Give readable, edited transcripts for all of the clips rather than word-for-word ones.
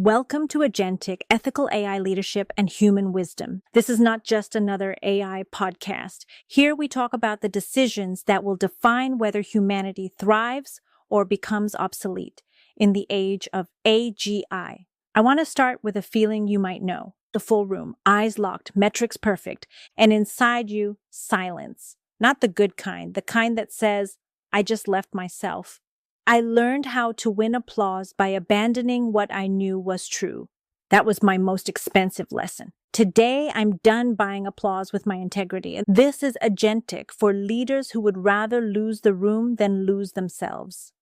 Welcome to Agentic, Ethical AI Leadership and Human Wisdom. This is not just another AI podcast. Here we talk about the decisions that will define whether humanity thrives or becomes obsolete in the age of AGI. I want to start with a feeling you might know. The full room, eyes locked, metrics perfect, and inside you, silence. Not the good kind, the kind that says, I just left myself. I learned how to win applause by abandoning what I knew was true. That was my most expensive lesson. Today, I'm done buying applause with my integrity. This is Agentic for leaders who would rather lose the room than lose themselves.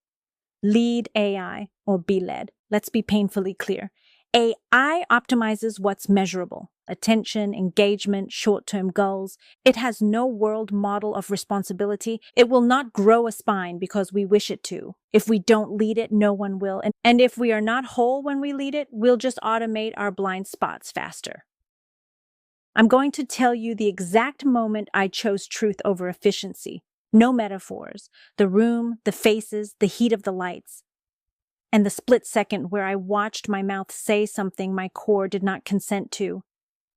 Lead AI or be led. Let's be painfully clear. AI optimizes what's measurable. Attention, engagement, short-term goals. It has no world model of responsibility. It will not grow a spine because we wish it to. If we don't lead it, no one will. And if we are not whole when we lead it, we'll just automate our blind spots faster. I'm going to tell you the exact moment I chose truth over efficiency. No metaphors. The room, the faces, the heat of the lights. And the split second where I watched my mouth say something my core did not consent to.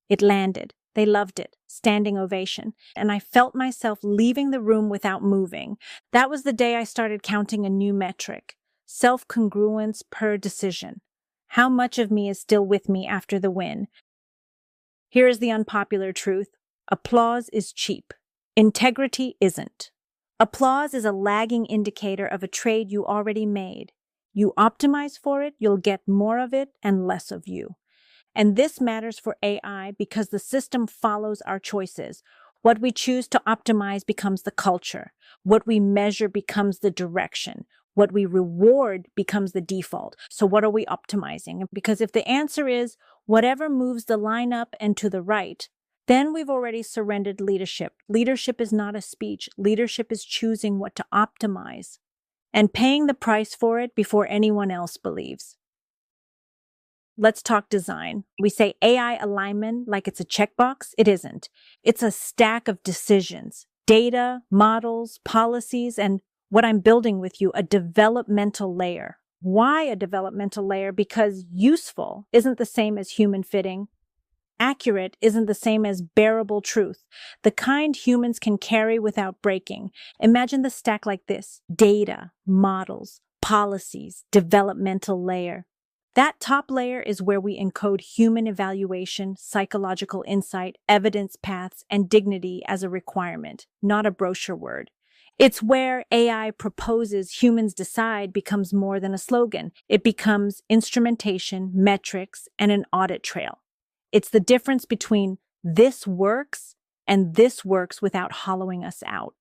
It landed. They loved it. Standing ovation. And I felt myself leaving the room without moving. That was the day I started counting a new metric. Self-congruence per decision. How much of me is still with me after the win? Here is the unpopular truth. Applause is cheap. Integrity isn't. Applause is a lagging indicator of a trade you already made. You optimize for it, you'll get more of it and less of you. And this matters for AI because the system follows our choices. What we choose to optimize becomes the culture. What we measure becomes the direction. What we reward becomes the default. So what are we optimizing? Because if the answer is whatever moves the line up and to the right, then we've already surrendered leadership. Leadership is not a speech. Leadership is choosing what to optimize and paying the price for it before anyone else believes. Let's talk design. We say AI alignment like it's a checkbox. It isn't. It's a stack of decisions, data, models, policies, and what I'm building with you, a developmental layer. Why a developmental layer? Because useful isn't the same as human fitting. Accurate isn't the same as bearable truth, the kind humans can carry without breaking. Imagine the stack like this: data, models, policies, developmental layer. That top layer is where we encode human evaluation, psychological insight, evidence paths, and dignity as a requirement, not a brochure word. It's where AI proposes humans decide becomes more than a slogan. It becomes instrumentation, metrics, and an audit trail. It's the difference between this works and this works without hollowing us out.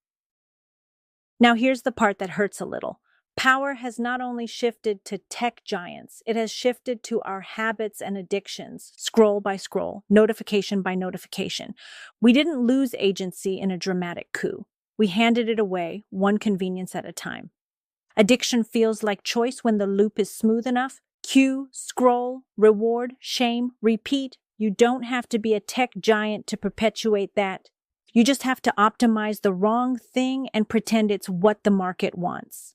Now here's the part that hurts a little. Power has not only shifted to tech giants, it has shifted to our habits and addictions, scroll by scroll, notification by notification. We didn't lose agency in a dramatic coup. We handed it away, one convenience at a time. Addiction feels like choice when the loop is smooth enough. Cue, scroll, reward, shame, repeat. You don't have to be a tech giant to perpetuate that. You just have to optimize the wrong thing and pretend it's what the market wants.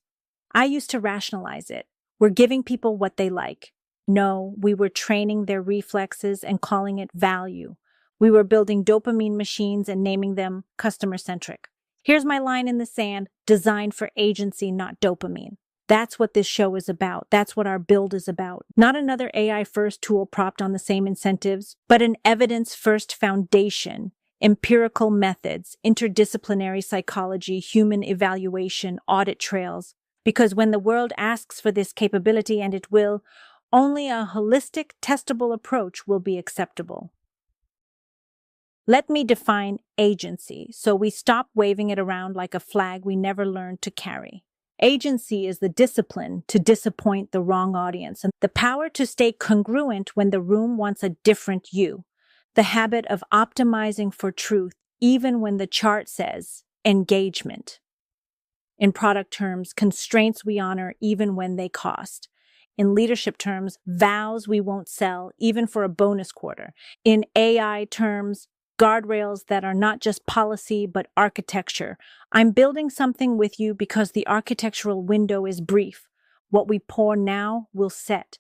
I used to rationalize it. We're giving people what they like. No, we were training their reflexes and calling it value. We were building dopamine machines and naming them customer-centric. Here's my line in the sand: designed for agency, not dopamine. That's what this show is about. That's what our build is about. Not another AI-first tool propped on the same incentives, but an evidence-first foundation, empirical methods, interdisciplinary psychology, human evaluation, audit trails. Because when the world asks for this capability, and it will, only a holistic, testable approach will be acceptable. Let me define agency so we stop waving it around like a flag we never learned to carry. Agency is the discipline to disappoint the wrong audience and the power to stay congruent when the room wants a different you. The habit of optimizing for truth, even when the chart says engagement. In product terms, constraints we honor even when they cost. In leadership terms, vows we won't sell even for a bonus quarter. In AI terms, guardrails that are not just policy but architecture. I'm building something with you because the architectural window is brief. What we pour now will set.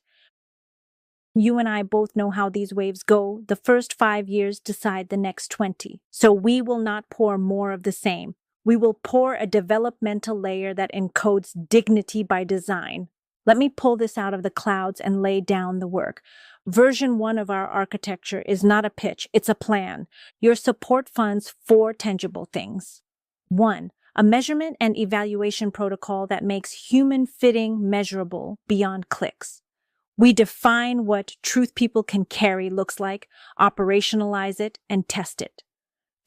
You and I both know how these waves go. The first 5 years decide the next 20. So we will not pour more of the same. We will pour a developmental layer that encodes dignity by design. Let me pull this out of the clouds and lay down the work. Version 1 of our architecture is not a pitch, it's a plan. Your support funds 4 tangible things. 1. A measurement and evaluation protocol that makes human fitting measurable beyond clicks. We define what truth people can carry looks like, operationalize it, and test it.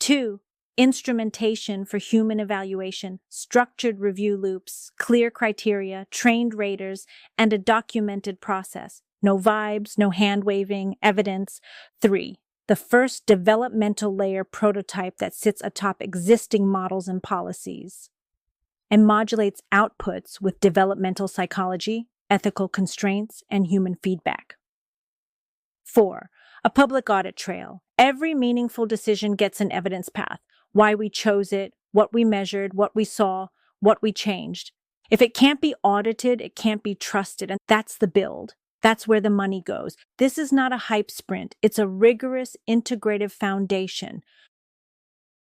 2. Instrumentation for human evaluation, structured review loops, clear criteria, trained raters, and a documented process. No vibes, no hand-waving, evidence. 3. The first developmental layer prototype that sits atop existing models and policies and modulates outputs with developmental psychology, ethical constraints, and human feedback. 4. A public audit trail. Every meaningful decision gets an evidence path. Why we chose it, what we measured, what we saw, what we changed. If it can't be audited, it can't be trusted, and that's the build. That's where the money goes. This is not a hype sprint. It's a rigorous, integrative foundation.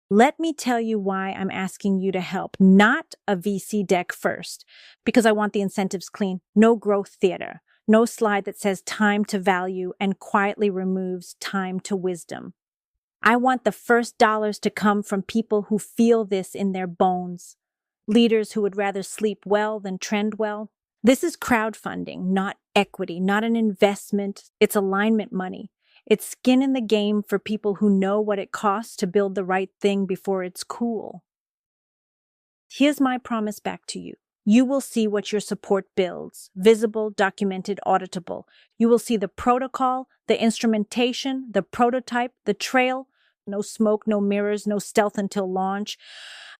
Let me tell you why I'm asking you to help, not a VC deck first, because I want the incentives clean. No growth theater, no slide that says time to value and quietly removes time to wisdom. I want the first dollars to come from people who feel this in their bones, leaders who would rather sleep well than trend well. This is crowdfunding, not equity, not an investment. It's alignment money. It's skin in the game for people who know what it costs to build the right thing before it's cool. Here's my promise back to you. You will see what your support builds, visible, documented, auditable. You will see the protocol, the instrumentation, the prototype, the trail. No smoke, no mirrors, no stealth until launch.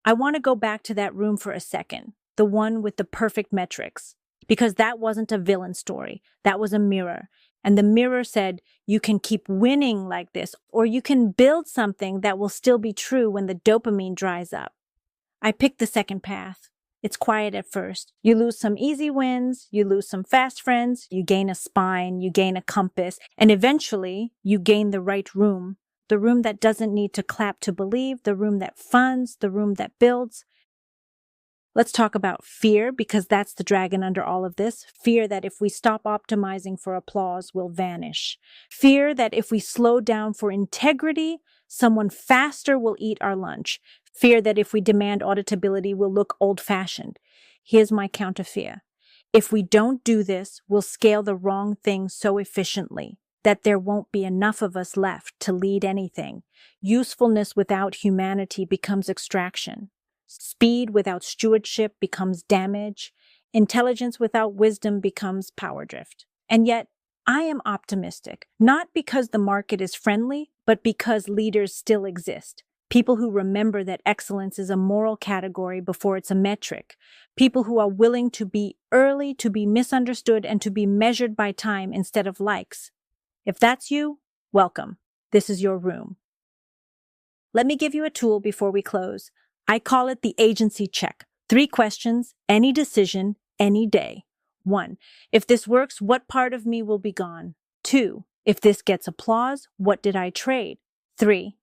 I want to go back to that room for a second, the one with the perfect metrics, because that wasn't a villain story. That was a mirror. And the mirror said, you can keep winning like this, or you can build something that will still be true when the dopamine dries up. I picked the second path. It's quiet at first. You lose some easy wins, you lose some fast friends, you gain a spine, you gain a compass, and eventually you gain the right room. The room that doesn't need to clap to believe, the room that funds, the room that builds. Let's talk about fear, because that's the dragon under all of this. Fear that if we stop optimizing for applause, we'll vanish. Fear that if we slow down for integrity, someone faster will eat our lunch. Fear that if we demand auditability, we'll look old-fashioned. Here's my counter fear. If we don't do this, we'll scale the wrong thing so efficiently that there won't be enough of us left to lead anything. Usefulness without humanity becomes extraction. Speed without stewardship becomes damage. Intelligence without wisdom becomes power drift. And yet, I am optimistic, not because the market is friendly, but because leaders still exist. People who remember that excellence is a moral category before it's a metric. People who are willing to be early, to be misunderstood, and to be measured by time instead of likes. If that's you, welcome. This is your room. Let me give you a tool before we close. I call it the agency check. 3 questions, any decision, any day. 1. If this works, what part of me will be gone? 2. If this gets applause, what did I trade? 3.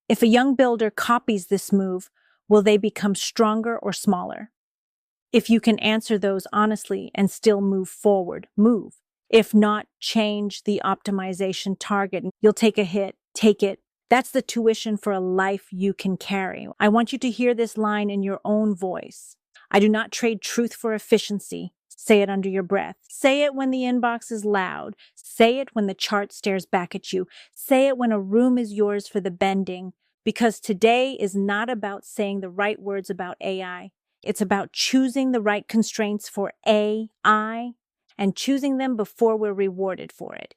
If a young builder copies this move, will they become stronger or smaller? If you can answer those honestly and still move forward, move. If not, change the optimization target. You'll take a hit, take it. That's the tuition for a life you can carry. I want you to hear this line in your own voice. I do not trade truth for efficiency. Say it under your breath. Say it when the inbox is loud. Say it when the chart stares back at you. Say it when a room is yours for the bending. Because today is not about saying the right words about AI. It's about choosing the right constraints for AI and choosing them before we're rewarded for it.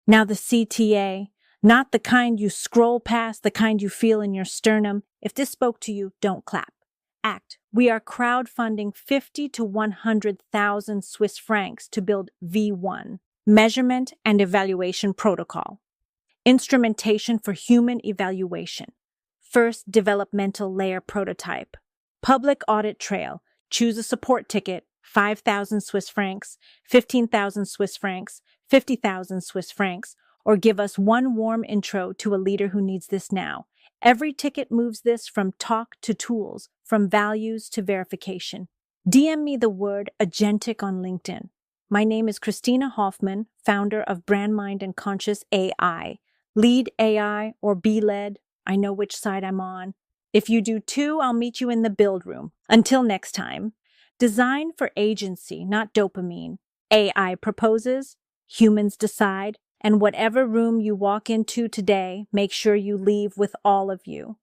Now the CTA, not the kind you scroll past, the kind you feel in your sternum. If this spoke to you, don't clap. Act. We are crowdfunding 50 to 100,000 Swiss francs to build V1, Measurement and Evaluation Protocol. Instrumentation for human evaluation. First developmental layer prototype. Public audit trail. Choose a support ticket. 5,000 Swiss francs, 15,000 Swiss francs, 50,000 Swiss francs, or give us one warm intro to a leader who needs this now. Every ticket moves this from talk to tools, from values to verification. DM me the word Agentic on LinkedIn. My name is Christina Hoffman, founder of Brand Mind and Conscious AI. Lead AI or be led, I know which side I'm on. If you do too, I'll meet you in the build room. Until next time, design for agency, not dopamine. AI proposes, humans decide, and whatever room you walk into today, make sure you leave with all of you.